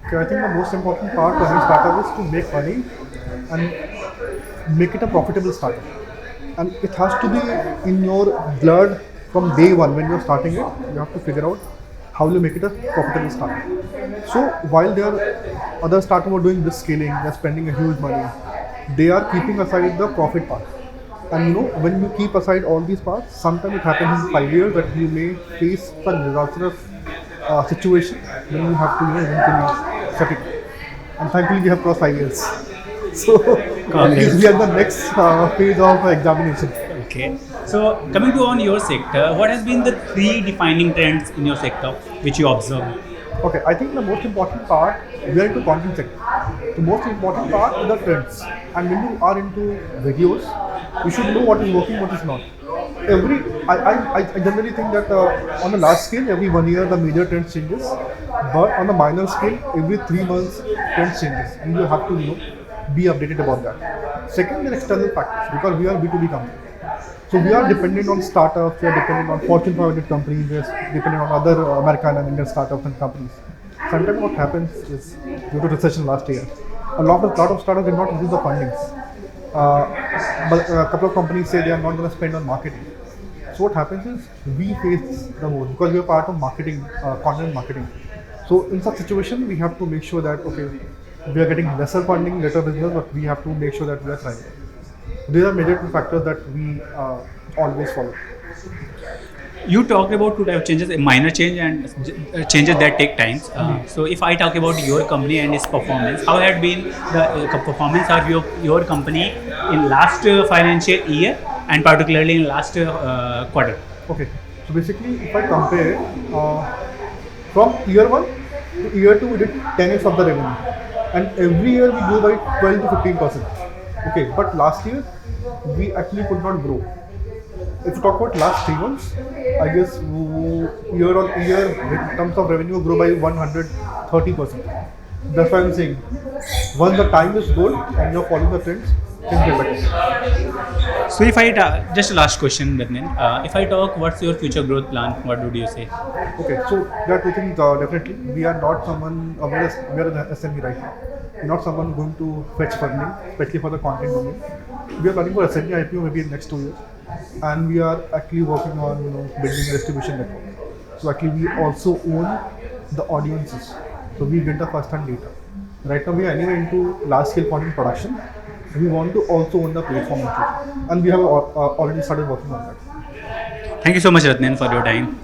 Okay, I think the most important part of any startup is to make money and make it a profitable startup. And it has to be in your blood from day one when you're starting it. You have to figure out how you make it a profitable startup. So while there are other startups who are doing this scaling, they're spending a huge money. They are keeping aside the profit part. And when you keep aside all these parts, sometimes it happens in 5 years that you may face a disastrous situation when you have to eventually shut it. And thankfully we have crossed 5 years. So Got at least it. we are in the next phase of examination. Okay. So coming to on your sector, what has been the three defining trends in your sector which you observe? Okay, I think the most important part, we are into content sector. The most important part is the trends. And when you are into videos, you should know what is working, what is not. I generally think that on a large scale, every 1 year the major trends changes. But on a minor scale, every 3 months trends changes. And you have to, be updated about that. Second, the external factors, because we are B2B company. So we are dependent on startups, we are dependent on Fortune 500 companies, we are dependent on other American and Indian startups and companies. Sometimes what happens is, due to recession last year, a lot of startups did not receive the fundings. But a couple of companies say they are not going to spend on marketing. So what happens is we face the most because we are part of marketing, content marketing. So in such situation, we have to make sure that okay, we are getting lesser funding, lesser business, but we have to make sure that we are trying. These are major two factors that we always follow. You talked about two type of changes, a minor change and changes that take time. So if I talk about your company and its performance, how had been the performance of your company in last financial year and particularly in last quarter? Okay, so basically, if I compare from year one to year two, we did 10x of the revenue, and every year we grew by 12 to 15%. Okay, but last year we actually could not grow. If you talk about last 3 months, I guess year on year in terms of revenue grow by 130%. That's why I'm saying once the time is good and you're following the trends, things get better. So if I just a last question, Ratnendra, if I talk, what's your future growth plan? What would you say? Okay, so there are two things definitely. We are not someone, we are an SME right now. We're not someone going to fetch funding, especially for the content domain. We are planning for SME IPO maybe in next 2 years. And we are actually working on building a distribution network. So actually we also own the audiences. So we get the first hand data. Right now we are anyway into large scale content production. We want to also own the platform and we have already started working on that. Thank you so much, Ratnendra, for your time.